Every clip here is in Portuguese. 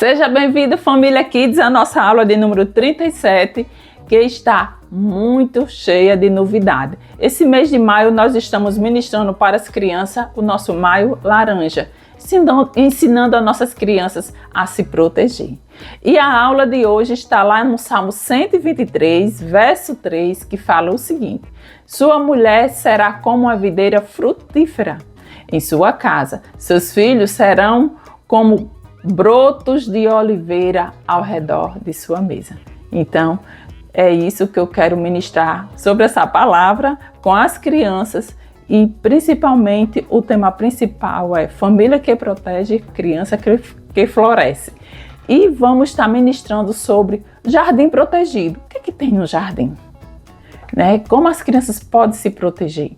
Seja bem-vindo, família Kids, à nossa aula de número 37, que está muito cheia de novidade. Esse mês de maio nós estamos ministrando para as crianças o nosso Maio Laranja, ensinando as nossas crianças a se proteger. E a aula de hoje está lá no Salmo 123, verso 3, que fala o seguinte: sua mulher será como uma videira frutífera em sua casa, seus filhos serão como brotos de oliveira ao redor de sua mesa. Então, é isso que eu quero ministrar sobre essa palavra com as crianças, e principalmente o tema principal é família que protege, criança que floresce. E vamos estar ministrando sobre jardim protegido. O que tem no jardim? Como as crianças podem se proteger?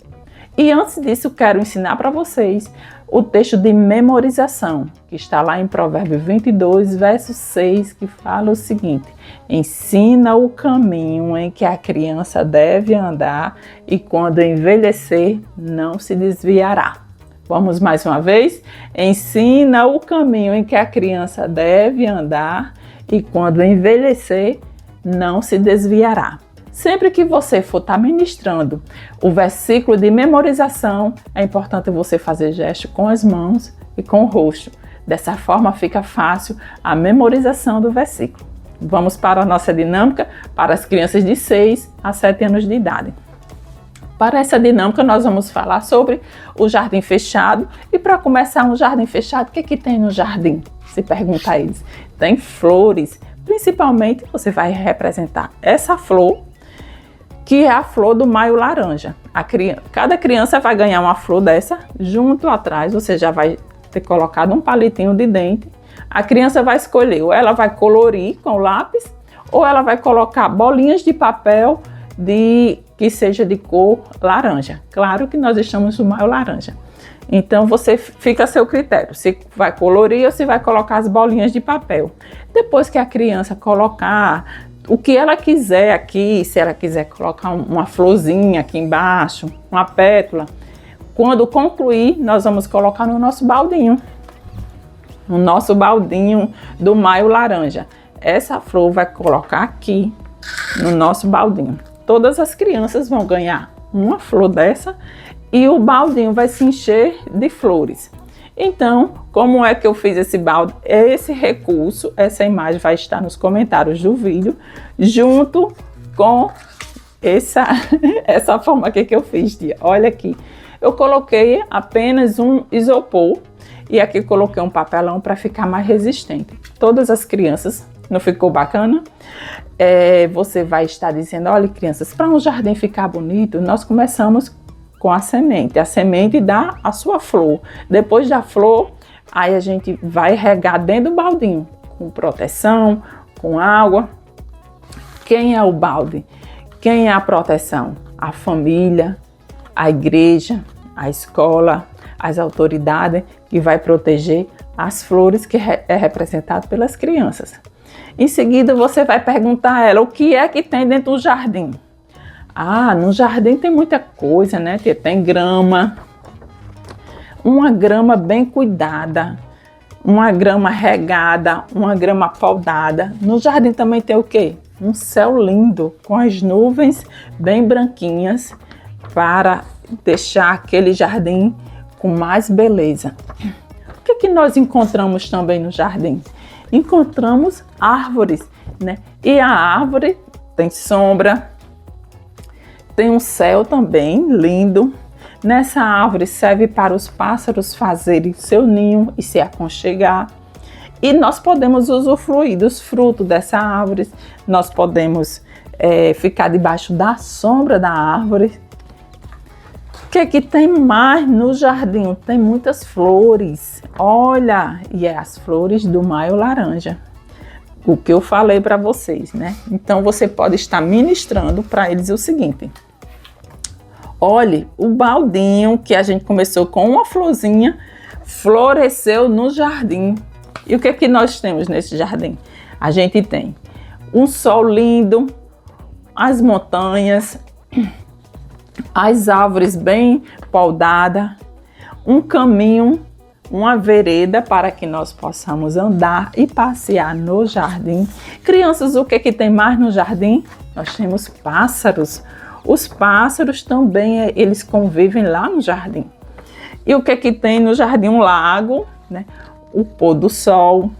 E antes disso, quero ensinar para vocês o texto de memorização, que está lá em Provérbios 22, verso 6, que fala o seguinte: ensina o caminho em que a criança deve andar e quando envelhecer não se desviará. Vamos mais uma vez? Ensina o caminho em que a criança deve andar e quando envelhecer não se desviará. Sempre que você for estar ministrando o versículo de memorização, é importante você fazer gesto com as mãos e com o rosto. Dessa forma fica fácil a memorização do versículo. Vamos para a nossa dinâmica para as crianças de 6 a 7 anos de idade. Para essa dinâmica nós vamos falar sobre o jardim fechado. E para começar um jardim fechado, o que tem no jardim? Se pergunta a eles. Tem flores. Principalmente você vai representar essa flor, que é a flor do Maio Laranja. Cada criança vai ganhar uma flor dessa. Junto atrás você já vai ter colocado um palitinho de dente. A criança vai escolher, ou ela vai colorir com lápis, ou ela vai colocar bolinhas de papel que seja de cor laranja. Claro que nós estamos no Maio Laranja. Então você fica a seu critério, se vai colorir ou se vai colocar as bolinhas de papel. Depois que a criança colocar o que ela quiser aqui, se ela quiser colocar uma florzinha aqui embaixo, uma pétala, quando concluir, nós vamos colocar no nosso baldinho do Maio Laranja. Essa flor vai colocar aqui no nosso baldinho. Todas as crianças vão ganhar uma flor dessa e o baldinho vai se encher de flores. Então, como é que eu fiz esse balde? Esse recurso, essa imagem vai estar nos comentários do vídeo, junto com essa forma que eu fiz. Olha aqui, eu coloquei apenas um isopor e aqui coloquei um papelão para ficar mais resistente. Todas as crianças, não ficou bacana? Você vai estar dizendo: olha, crianças, para um jardim ficar bonito, nós começamos com a semente dá a sua flor. Depois da flor, aí a gente vai regar dentro do baldinho, com proteção, com água. Quem é o balde? Quem é a proteção? A família, a igreja, a escola, as autoridades que vai proteger as flores que é representado pelas crianças. Em seguida, você vai perguntar a ela o que é que tem dentro do jardim. No jardim tem muita coisa, né? Tem grama, uma grama bem cuidada, uma grama regada, uma grama podada. No jardim também tem o quê? Um céu lindo, com as nuvens bem branquinhas, para deixar aquele jardim com mais beleza. O que nós encontramos também no jardim? Encontramos árvores, né? E a árvore tem sombra, tem um céu também lindo. Nessa árvore serve para os pássaros fazerem seu ninho e se aconchegar. E nós podemos usufruir dos frutos dessa árvore. Nós podemos ficar debaixo da sombra da árvore. O que tem mais no jardim? Tem muitas flores. Olha, e é as flores do Maio Laranja. O que eu falei para vocês, né? Então você pode estar ministrando para eles o seguinte: olhe, o baldinho que a gente começou com uma florzinha, floresceu no jardim. E o que nós temos nesse jardim? A gente tem um sol lindo, as montanhas, as árvores bem podadas, um caminho uma vereda para que nós possamos andar e passear no jardim. Crianças, o que tem mais no jardim? Nós temos pássaros. Os pássaros também, eles convivem lá no jardim. E o que tem no jardim? Um lago, né? O pôr do sol.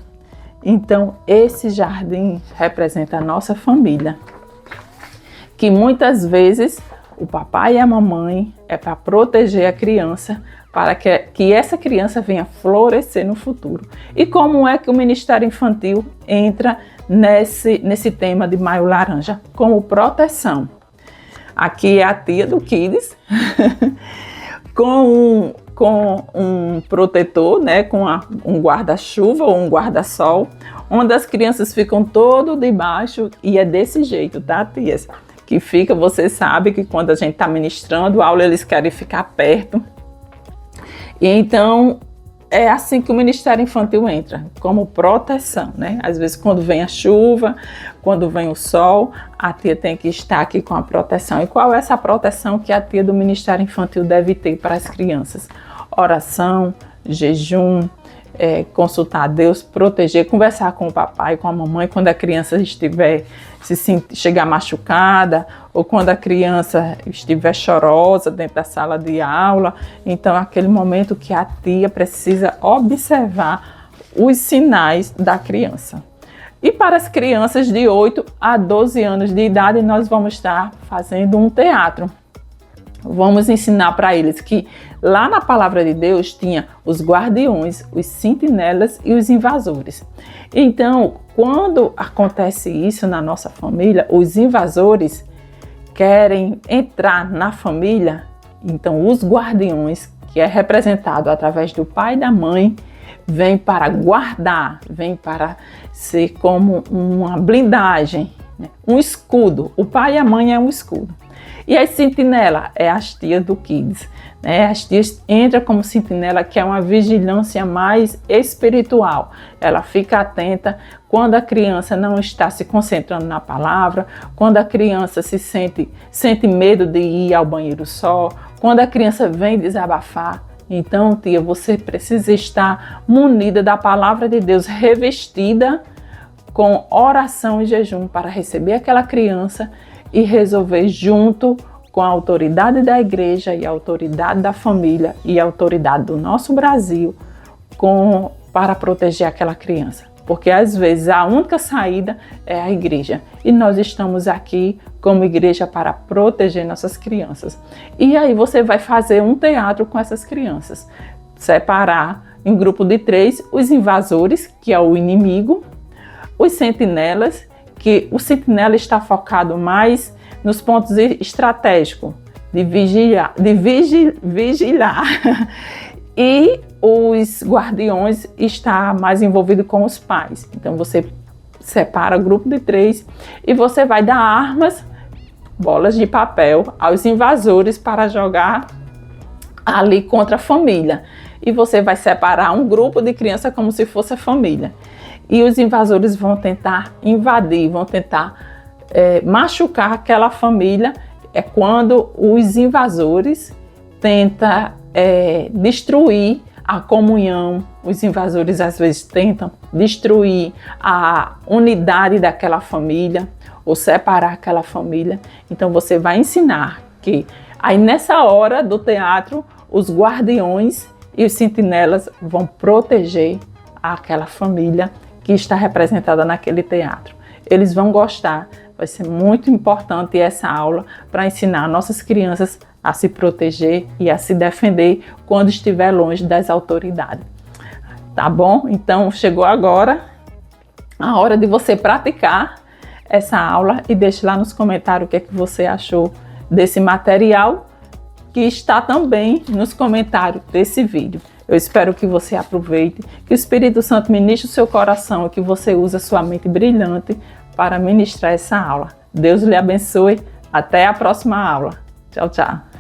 Então, esse jardim representa a nossa família, que muitas vezes o papai e a mamãe é para proteger a criança, para que essa criança venha florescer no futuro. E como é que o Ministério Infantil entra nesse tema de Maio Laranja? Como proteção. Aqui é a tia do Kids, com um protetor, né, com um guarda-chuva ou um guarda-sol, onde as crianças ficam todo debaixo, e é desse jeito, tá, tias? Que fica, você sabe que quando a gente está ministrando aula, eles querem ficar perto. E então, é assim que o Ministério Infantil entra, como proteção, né? Às vezes, quando vem a chuva, quando vem o sol, a tia tem que estar aqui com a proteção. E qual é essa proteção que a tia do Ministério Infantil deve ter para as crianças? Oração, jejum, consultar a Deus, proteger, conversar com o papai, com a mamãe, quando a criança estiver chegar machucada, ou quando a criança estiver chorosa dentro da sala de aula. Então, é aquele momento que a tia precisa observar os sinais da criança. E para as crianças de 8 a 12 anos de idade, nós vamos estar fazendo um teatro. Vamos ensinar para eles que lá na palavra de Deus tinha os guardiões, os sentinelas e os invasores. Então, quando acontece isso na nossa família, os invasores querem entrar na família, então os guardiões, que é representado através do pai e da mãe, vem para guardar, vem para ser como uma blindagem, né? Um escudo. O pai e a mãe é um escudo. E a sentinela é as tias do Kids, né? As tias entram como sentinela, que é uma vigilância mais espiritual. Ela fica atenta quando a criança não está se concentrando na palavra, quando a criança sente medo de ir ao banheiro só, quando a criança vem desabafar. Então, tia, você precisa estar munida da palavra de Deus, revestida com oração e jejum para receber aquela criança e resolver junto com a autoridade da igreja e a autoridade da família e a autoridade do nosso Brasil para proteger aquela criança. Porque às vezes a única saída é a igreja. E nós estamos aqui como igreja para proteger nossas crianças. E aí você vai fazer um teatro com essas crianças. Separar em grupo de 3 os invasores, que é o inimigo, os sentinelas, que o sentinela está focado mais nos pontos estratégicos de vigiar e os guardiões está mais envolvido com os pais. Então você separa o grupo de 3 e você vai dar armas, bolas de papel aos invasores para jogar ali contra a família. E você vai separar um grupo de crianças como se fosse a família. E os invasores vão tentar invadir, vão tentar machucar aquela família. É quando os invasores tentam destruir a comunhão. Os invasores às vezes tentam destruir a unidade daquela família ou separar aquela família. Então você vai ensinar que aí nessa hora do teatro os guardiões e os sentinelas vão proteger aquela família que está representada naquele teatro. Eles vão gostar, vai ser muito importante essa aula para ensinar nossas crianças a se proteger e a se defender quando estiver longe das autoridades. Tá bom? Então chegou agora a hora de você praticar essa aula e deixe lá nos comentários o que é que você achou desse material, que está também nos comentários desse vídeo. Eu espero que você aproveite, que o Espírito Santo ministre o seu coração e que você use a sua mente brilhante para ministrar essa aula. Deus lhe abençoe. Até a próxima aula. Tchau, tchau.